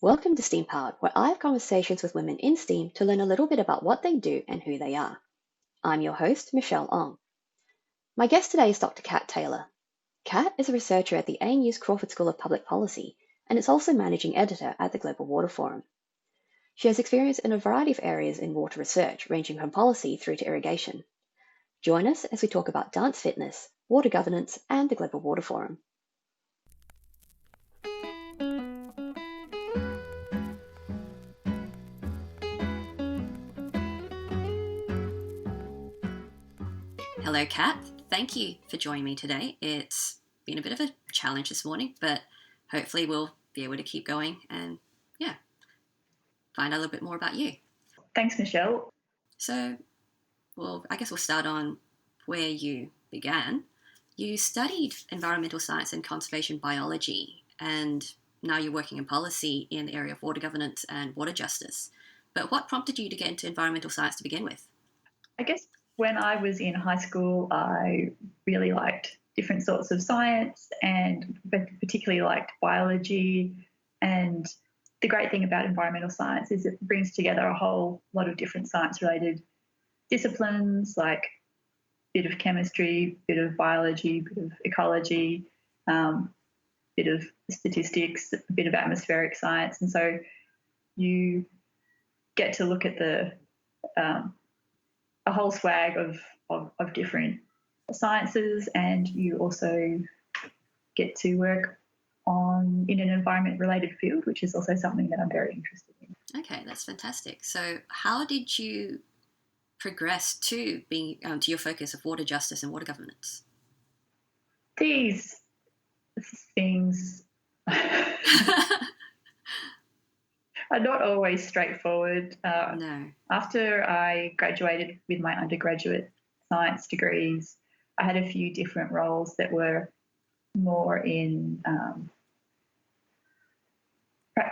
Welcome to STEAM Powered, where I have conversations with women in STEAM to learn a little bit about what they do and who they are. I'm your host, Michelle Ong. My guest today is Dr. Kat Taylor. Kat is a researcher at the ANU's Crawford School of Public Policy, and is also managing editor at the Global Water Forum. She has experience in a variety of areas in water research, ranging from policy through to irrigation. Join us as we talk about dance fitness, water governance, and the Global Water Forum. Hello, Kat. Thank you for joining me today. It's been a bit of a challenge this morning, but hopefully we'll be able to keep going and, find out a little bit more about you. Thanks, Michelle. So, I guess we'll start on where you began. You studied environmental science and conservation biology, and now you're working in policy in the area of water governance and water justice. But what prompted you to get into environmental science to begin with? I guess when I was in high school, I really liked different sorts of science and particularly liked biology. And the great thing about environmental science is it brings together a whole lot of different science-related disciplines, like a bit of chemistry, bit of biology, bit of ecology, bit of statistics, a bit of atmospheric science. And so you get to look at a whole swag of different sciences, and you also get to work in an environment-related field, which is also something that I'm very interested in. Okay, that's fantastic. So how did you progress to being to your focus of water justice and water governance? These things are not always straightforward. No. After I graduated with my undergraduate science degrees, I had a few different roles that were more in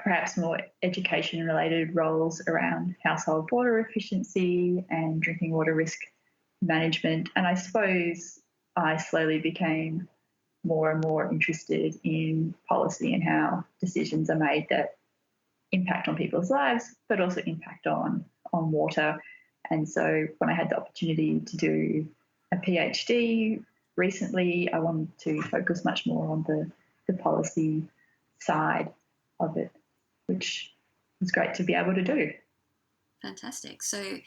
perhaps more education-related roles around household water efficiency and drinking water risk management. And I suppose I slowly became more and more interested in policy and how decisions are made that impact on people's lives, but also impact on water. And so when I had the opportunity to do a PhD recently, I wanted to focus much more on the policy side of it, which was great to be able to do. Fantastic. So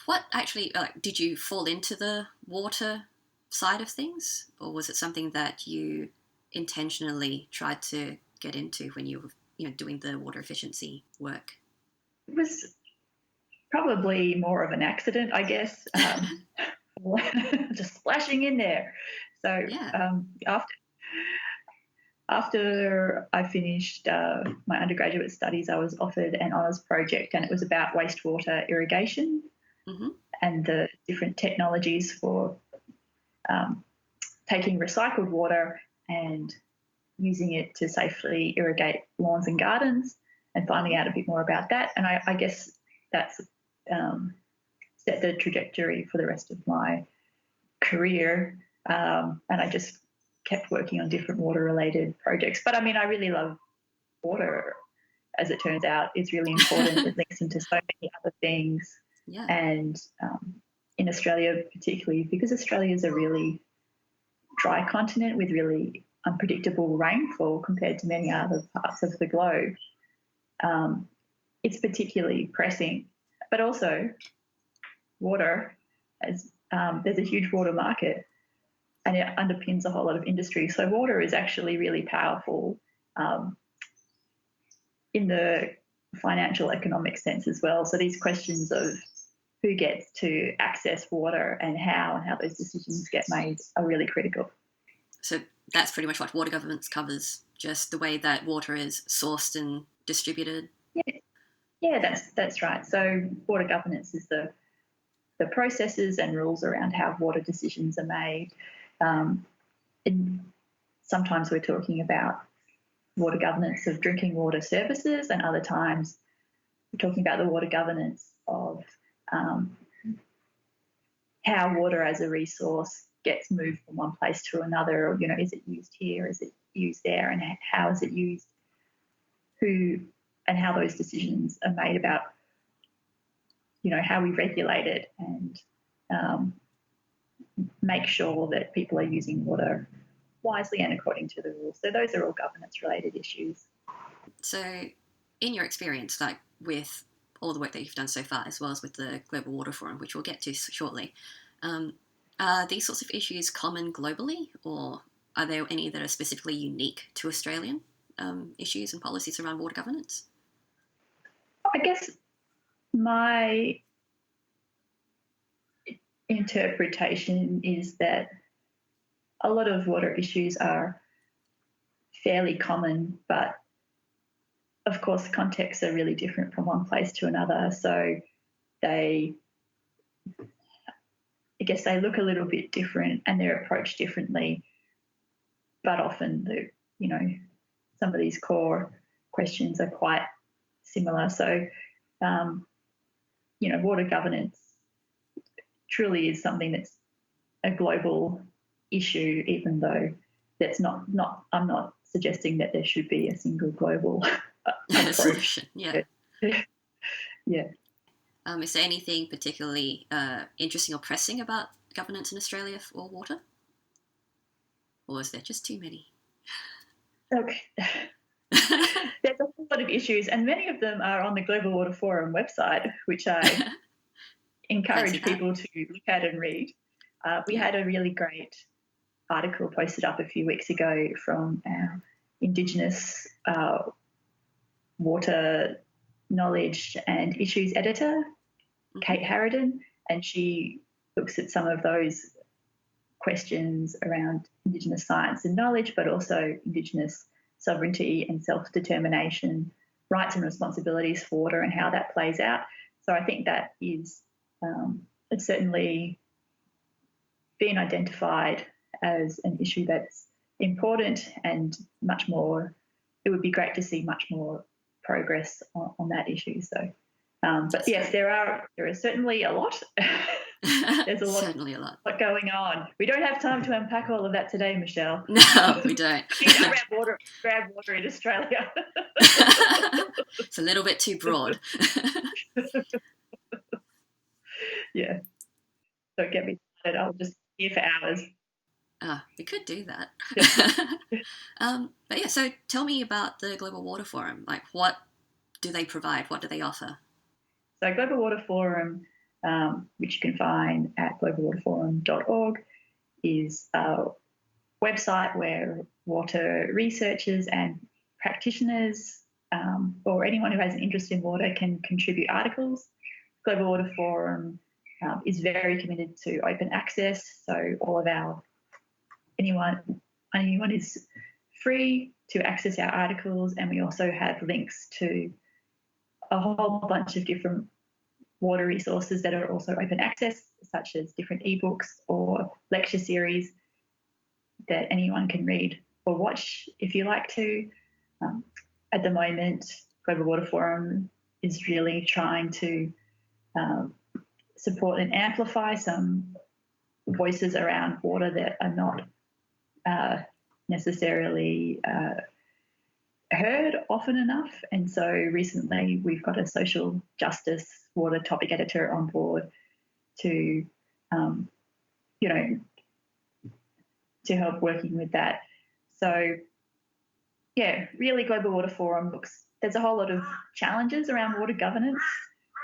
what actually, did you fall into the water side of things, or was it something that you intentionally tried to get into when you were doing the water efficiency work? It was probably more of an accident, I guess, just splashing in there. So yeah. After I finished my undergraduate studies, I was offered an honours project, and it was about wastewater irrigation and the different technologies for taking recycled water and using it to safely irrigate lawns and gardens, and finding out a bit more about that. And I guess that's set the trajectory for the rest of my career. And I just kept working on different water-related projects. But I mean, I really love water, as it turns out. It's really important. It links into so many other things. Yeah. And in Australia particularly, because Australia is a really dry continent with really unpredictable rainfall compared to many other parts of the globe, it's particularly pressing. But also, water, there's a huge water market, and it underpins a whole lot of industry. So water is actually really powerful in the financial economic sense as well. So these questions of who gets to access water and how those decisions get made are really critical. So that's pretty much what water governance covers, just the way that water is sourced and distributed. Yeah, that's right. So water governance is the processes and rules around how water decisions are made. And sometimes we're talking about water governance of drinking water services, and other times we're talking about the water governance of how water as a resource gets moved from one place to another. Is it used here? Is it used there? And how is it used? Who and how those decisions are made about, how we regulate it and make sure that people are using water wisely and according to the rules. So those are all governance-related issues. So in your experience, like with all the work that you've done so far, as well as with the Global Water Forum, which we'll get to shortly, are these sorts of issues common globally, or are there any that are specifically unique to Australian issues and policies around water governance? I guess my interpretation is that a lot of water issues are fairly common, but of course contexts are really different from one place to another. So I guess they look a little bit different and they're approached differently, but often some of these core questions are quite similar. So, water governance truly is something that's a global issue, even though that's not I'm not suggesting that there should be a single global approach. Yeah. Yeah. Is there anything particularly interesting or pressing about governance in Australia for water? Or is there just too many? Okay. There's a whole lot of issues, and many of them are on the Global Water Forum website, which I encourage people to look at and read. We had a really great article posted up a few weeks ago from our Indigenous water knowledge and issues editor, Kate Harridan, and she looks at some of those questions around Indigenous science and knowledge, but also Indigenous sovereignty and self-determination, rights and responsibilities for water and how that plays out. So I think that is it's certainly been identified as an issue that's important and much more. It would be great to see much more progress on that issue. So, but yes, there is certainly a lot. There's certainly a lot going on. We don't have time to unpack all of that today, Michelle. No, we don't. grab water in Australia. It's a little bit too broad. Yeah. Don't get me started. I'll just be here for hours. We could do that. But yeah, so tell me about the Global Water Forum. Like, what do they provide? What do they offer? So Global Water Forum, which you can find at globalwaterforum.org, is a website where water researchers and practitioners or anyone who has an interest in water can contribute articles. Global Water Forum is very committed to open access, so all of anyone is free to access our articles, and we also have links to a whole bunch of different water resources that are also open access, such as different ebooks or lecture series that anyone can read or watch if you like to. At the moment, Global Water Forum is really trying to support and amplify some voices around water that are not necessarily heard often enough. And so recently we've got a social justice water topic editor on board to help working with that. So yeah, really Global Water Forum there's a whole lot of challenges around water governance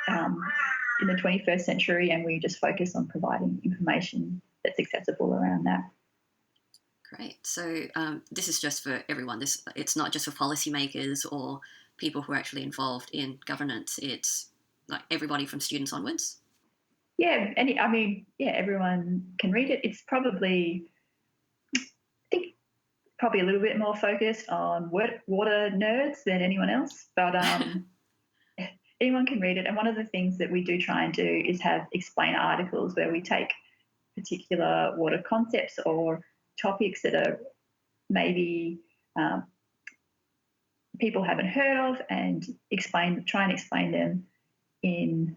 in the 21st century, and we just focus on providing information that's accessible around that. Great. So this is just for everyone. It's not just for policymakers or people who are actually involved in governance. It's like everybody from students onwards. Yeah, everyone can read it. It's probably a little bit more focused on water nerds than anyone else, but anyone can read it. And one of the things that we do try and do is have explainer articles where we take particular water concepts or topics that are maybe people haven't heard of and try and explain them in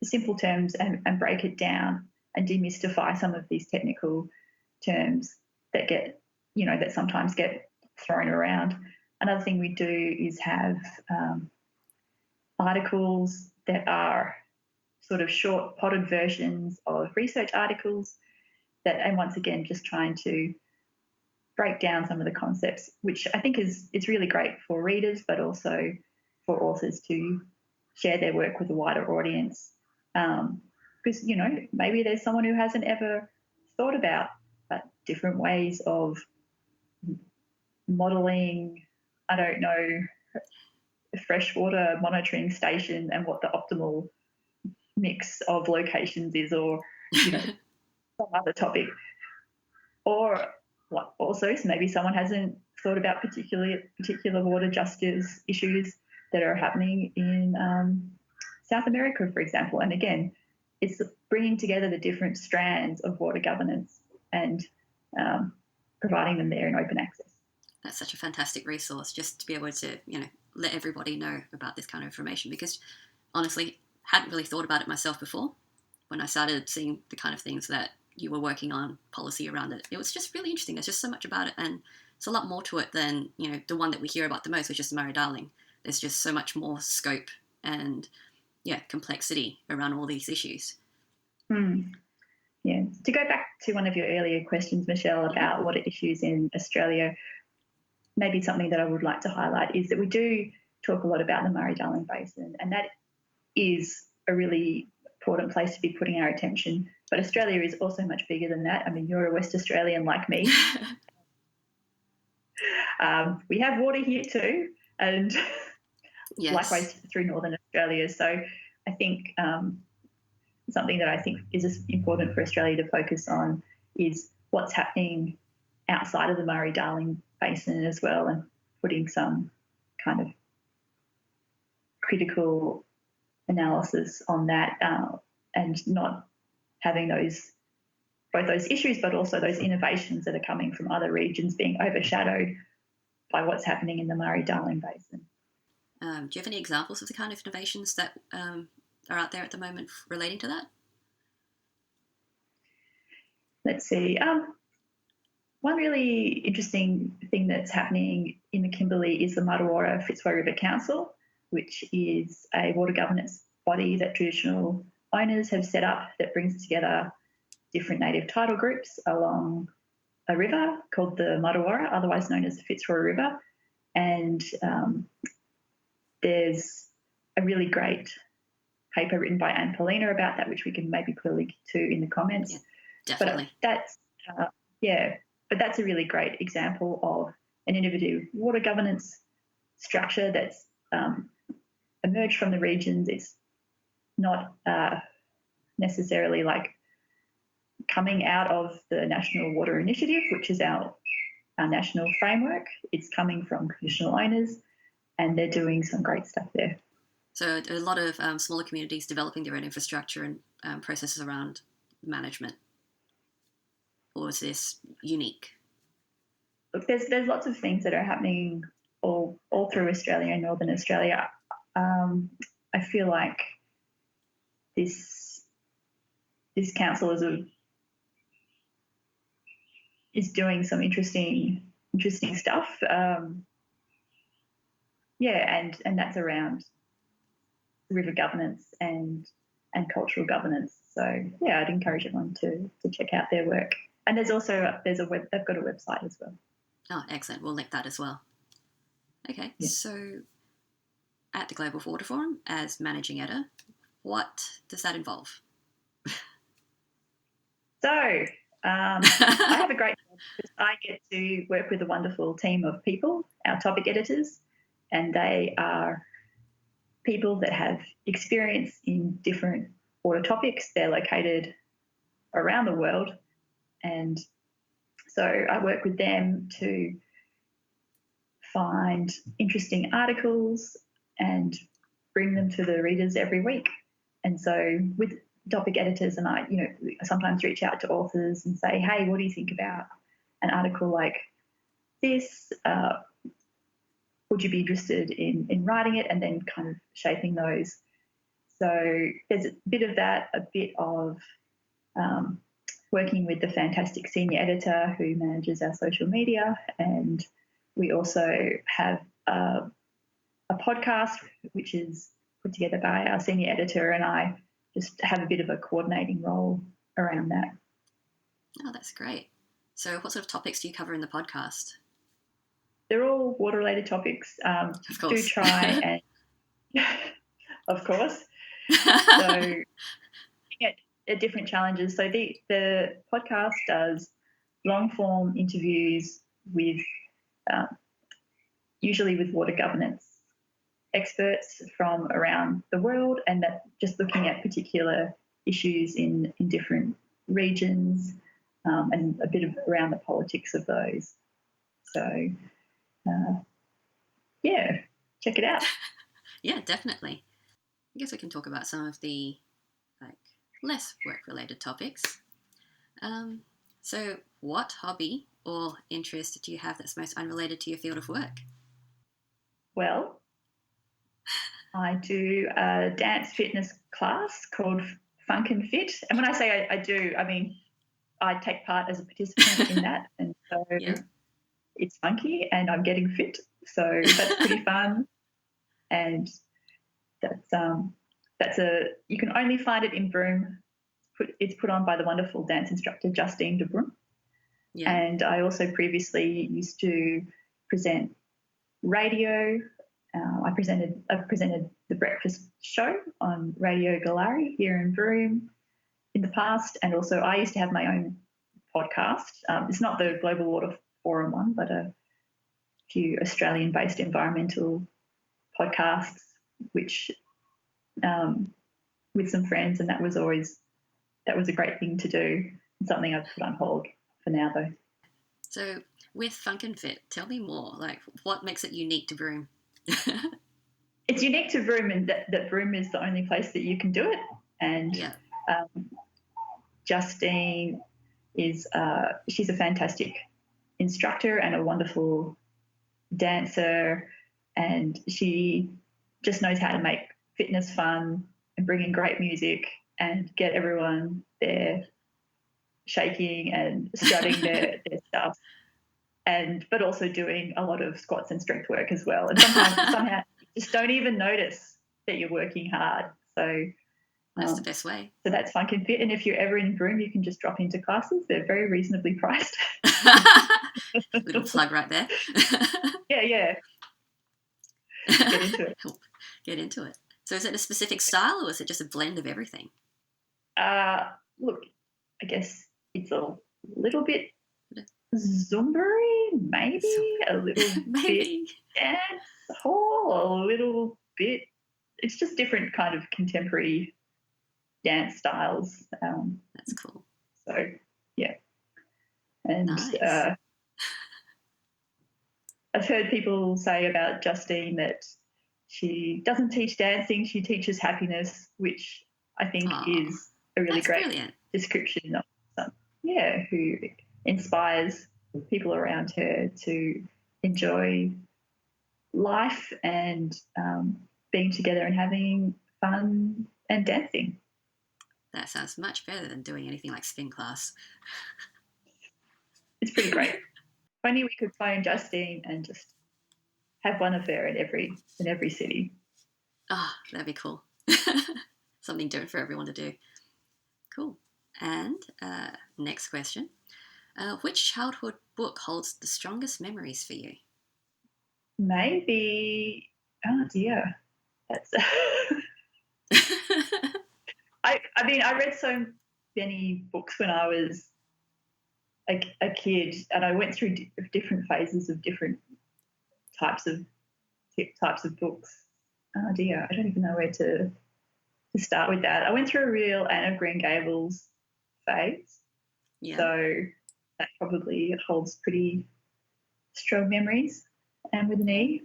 simple terms and break it down and demystify some of these technical terms that that sometimes get thrown around. Another thing we do is have articles that are sort of short potted versions of research articles that, and once again, just trying to break down some of the concepts, which I think it's really great for readers, but also for authors to share their work with a wider audience. Because, maybe there's someone who hasn't ever thought about different ways of modelling, I don't know, a freshwater monitoring station and what the optimal mix of locations is, or some other topic. Or also maybe someone hasn't thought about particular water justice issues that are happening in South America, for example. And again, it's bringing together the different strands of water governance and providing them there in open access. That's such a fantastic resource, just to be able to, let everybody know about this kind of information, because honestly, hadn't really thought about it myself before. When I started seeing the kind of things that you were working on, policy around it, it was just really interesting. There's just so much about it, and it's a lot more to it than, the one that we hear about the most, which is the Murray-Darling. There's just so much more scope and, complexity around all these issues. Yeah. To go back to one of your earlier questions, Michelle, about water issues in Australia, maybe something that I would like to highlight is that we do talk a lot about the Murray-Darling Basin, and that is a really important place to be putting our attention. But Australia is also much bigger than that. I mean, you're a West Australian like me. We have water here too, and yes. Likewise through Northern Australia. So I think something that I think is important for Australia to focus on is what's happening outside of the Murray-Darling Basin as well, and putting some kind of critical analysis on that, and not having both those issues but also those innovations that are coming from other regions being overshadowed by what's happening in the Murray-Darling Basin. Do you have any examples of the kind of innovations that are out there at the moment relating to that? Let's see. One really interesting thing that's happening in the Kimberley is the Martuwarra Fitzroy River Council, which is a water governance body that traditional owners have set up that brings together different native title groups along a river called the Martuwarra, otherwise known as the Fitzroy River. And there's a really great paper written by Anne Paulina about that, which we can maybe put a link to in the comments. Yeah, definitely. But that's a really great example of an innovative water governance structure that's emerged from the regions. It's not necessarily like coming out of the National Water Initiative, which is our national framework. It's coming from traditional owners, and they're doing some great stuff there. So a lot of smaller communities developing their own infrastructure and processes around management. Or is this unique? Look, there's lots of things that are happening all through Australia and Northern Australia. I feel like this council is doing some interesting stuff. And that's around river governance and cultural governance. So yeah, I'd encourage everyone to check out their work. And they've got a website as well. Oh, excellent. We'll link that as well. Okay, yeah. So at the Global Water Forum, as managing editor, what does that involve? So I have a great job because I get to work with a wonderful team of people, our topic editors, and they are people that have experience in different water topics. They're located around the world, and so I work with them to find interesting articles and bring them to the readers every week. And so with topic editors and I sometimes reach out to authors and say, hey, what do you think about an article like this? Would you be interested in writing it, and then kind of shaping those? So there's a bit of that, a bit of working with the fantastic senior editor who manages our social media, and we also have a podcast, which is put together by our senior editor, and I just have a bit of a coordinating role around that. Oh, that's great. So what sort of topics do you cover in the podcast? They're all water-related topics. Of course. Do try and, of course. So at different challenges. So the podcast does long-form interviews with usually with water governance experts from around the world, and that just looking at particular issues in different regions and a bit of around the politics of those. So, yeah, check it out. Yeah, definitely. I guess we can talk about some of the less work-related topics. So what hobby or interest do you have that's most unrelated to your field of work? Well, I do a dance fitness class called Funk and Fit. And when I say I do, I mean I take part as a participant in that. And so it's funky and I'm getting fit. So that's pretty fun. And you can only find it in Broome. It's put on by the wonderful dance instructor Justine de Broome. Yeah. And I also previously used to present radio. I presented the breakfast show on Radio Galari here in Broome in the past, and also I used to have my own podcast. It's not the Global Water Forum one, but a few Australian-based environmental podcasts, which with some friends, and that was a great thing to do. It's something I've put on hold for now, though. So with Funk and Fit, tell me more. Like, what makes it unique to Broome? It's unique to Broome, and that Broome is the only place that you can do it. And Justine is she's a fantastic instructor and a wonderful dancer, and she just knows how to make fitness fun and bring in great music and get everyone there shaking and strutting their stuff, but also doing a lot of squats and strength work as well. And sometimes somehow you just don't even notice that you're working hard. So that's the best way. So that's Funk and Fit. And if you're ever in Broome, you can just drop into classes. They're very reasonably priced. Little plug right there. Yeah. Get into it. Get into it. So is it a specific style, or is it just a blend of everything? Look, I guess it's a little bit Zumba-y, maybe a little bit dance hall, a little bit. It's just different kind of contemporary dance styles. That's cool. So, yeah. And nice. I've heard people say about Justine that she doesn't teach dancing, she teaches happiness, which I think is a really great description of someone, who inspires people around her to enjoy life and being together and having fun and dancing. That sounds much better than doing anything like spin class. It's pretty great. If only we could phone Justine and just have one of her in every city. Oh, that'd be cool. Something different for everyone to do. Cool. And next question. Which childhood book holds the strongest memories for you? Maybe, oh dear, that's. I mean, I read so many books when I was a kid, and I went through different phases of different types of books. Oh dear, I don't even know where to start with that. I went through a real Anne of Green Gables phase, so that probably holds pretty strong memories. And with an E.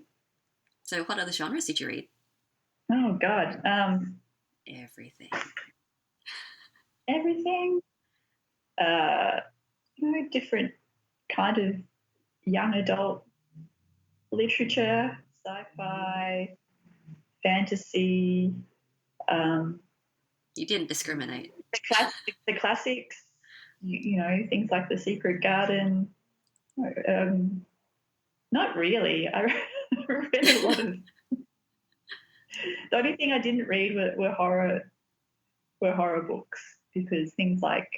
So what other genres did you read? Oh God, everything. Different kind of young adult literature, sci-fi, fantasy. You didn't discriminate. The classics, you know, things like The Secret Garden, Not really. I read a lot of. The only thing I didn't read were horror books, because things like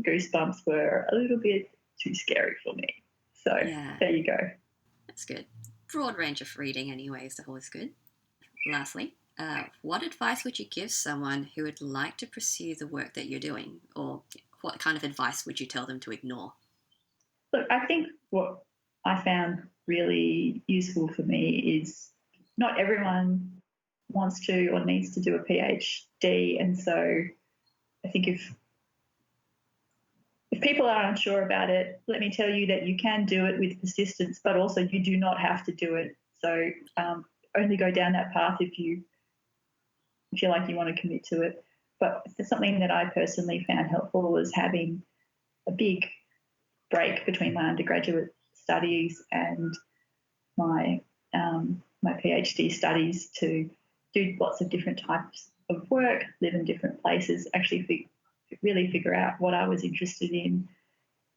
Goosebumps were a little bit too scary for me. So Yeah, there you go. that's good. Broad range of reading, anyway, is always good. Lastly, what advice would you give someone who would like to pursue the work that you're doing, or what kind of advice would you tell them to ignore? Look, I think what I found really useful for me is not everyone wants to or needs to do a PhD, and so I think if people are unsure about it, let me tell you that you can do it with persistence, but also you do not have to do it. So only go down that path if you feel like you want to commit to it. But something that I personally found helpful was having a big break between my undergraduate studies and my my PhD studies to do lots of different types of work, live in different places, actually really figure out what I was interested in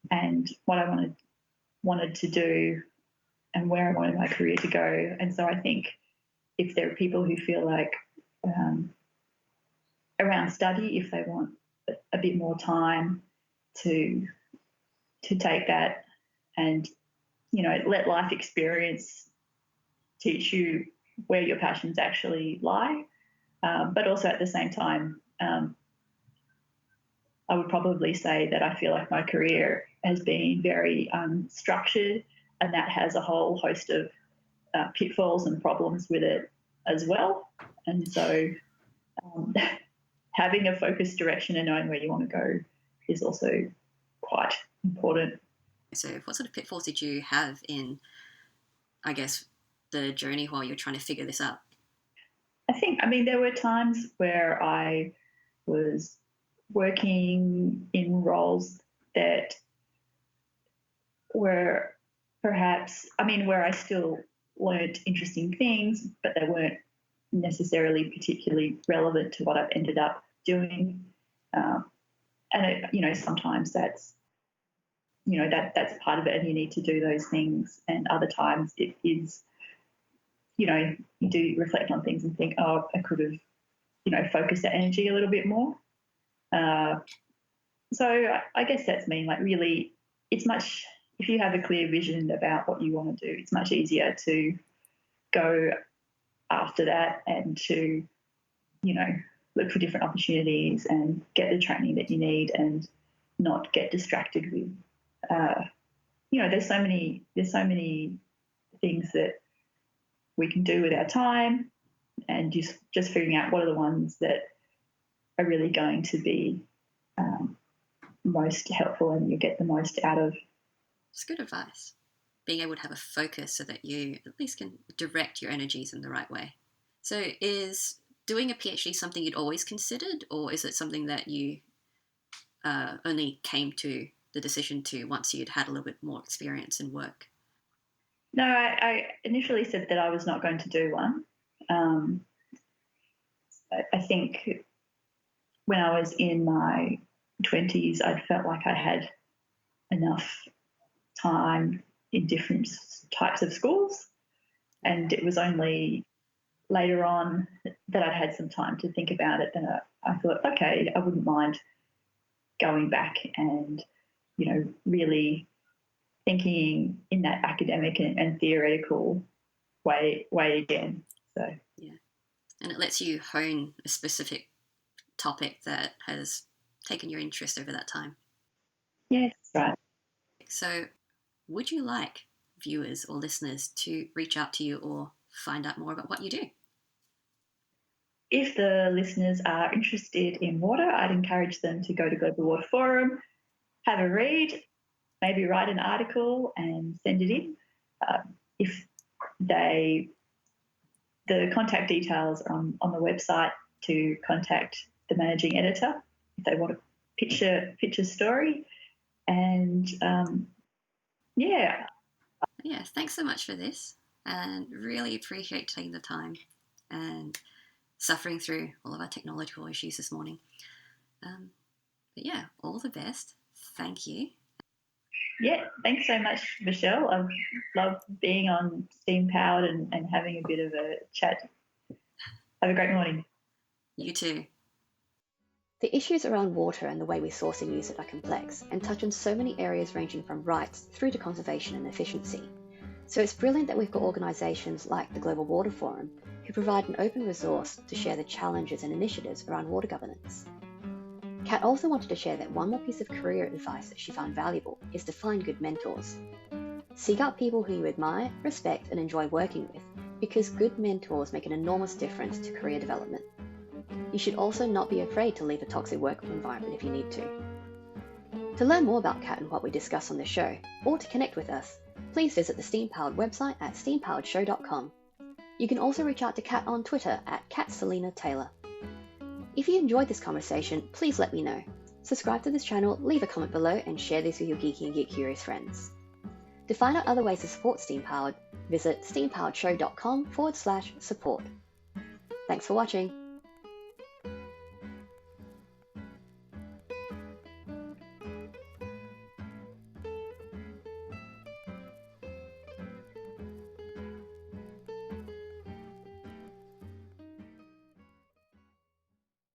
and what I wanted to do and where I wanted my career to go. And so I think if there are people who feel like around study, if they want a bit more time to take that and let life experience teach you where your passions actually lie, but also at the same time, I would probably say that I feel like my career has been very unstructured, and that has a whole host of pitfalls and problems with it as well. And so um, having a focused direction and knowing where you want to go is also quite important. So, what sort of pitfalls did you have in, I guess, the journey while you're trying to figure this out? I mean, there were times where I was working in roles that were perhaps, where I still learned interesting things, but they weren't necessarily particularly relevant to what I've ended up doing. And sometimes that's that's part of it, and you need to do those things. And other times it is, you do reflect on things and think, oh, I could have, focused that energy a little bit more. So I guess that's me. Like, really, it's much, if you have a clear vision about what you want to do, it's much easier to go after that and to, look for different opportunities and get the training that you need and not get distracted with, there's so many things that we can do with our time, and just figuring out what are the ones that are really going to be most helpful and you get the most out of. It's good advice. Being able to have a focus so that you at least can direct your energies in the right way. So, is doing a PhD something you'd always considered, or is it something that you only came to the decision to once you'd had a little bit more experience in work? No, I initially said that I was not going to do one. I think when I was in my 20s, I felt like I had enough time in different types of schools, and it was only later on that I'd had some time to think about it, and I thought, okay, I wouldn't mind going back and, really thinking in that academic and theoretical way again. So yeah, and it lets you hone a specific topic that has taken your interest over that time. yeah, that's right. So, would you like viewers or listeners to reach out to you or find out more about what you do? If the listeners are interested in water, I'd encourage them to go to Global Water Forum, have a read, maybe write an article and send it in. If the contact details are on the website to contact the managing editor if they want to pitch a story. And yeah. Yeah, thanks so much for this, and really appreciate taking the time and suffering through all of our technological issues this morning. But yeah, all the best. Thank you. Yeah, thanks so much, Michelle. I've loved being on Steam Powered and having a bit of a chat. Have a great morning. You too. The issues around water and the way we source and use it are complex and touch on so many areas ranging from rights through to conservation and efficiency. So it's brilliant that we've got organisations like the Global Water Forum who provide an open resource to share the challenges and initiatives around water governance. Kat also wanted to share that one more piece of career advice that she found valuable is to find good mentors. Seek out people who you admire, respect, and enjoy working with, because good mentors make an enormous difference to career development. You should also not be afraid to leave a toxic work environment if you need to. To learn more about Kat and what we discuss on the show, or to connect with us, please visit the Steam Powered website at steampoweredshow.com. You can also reach out to Kat on Twitter at @SelinaTaylor. If you enjoyed this conversation, please let me know. Subscribe to this channel, leave a comment below, and share this with your geeky and geek-curious friends. To find out other ways to support Steam Powered, visit steampoweredshow.com/support. Thanks for watching.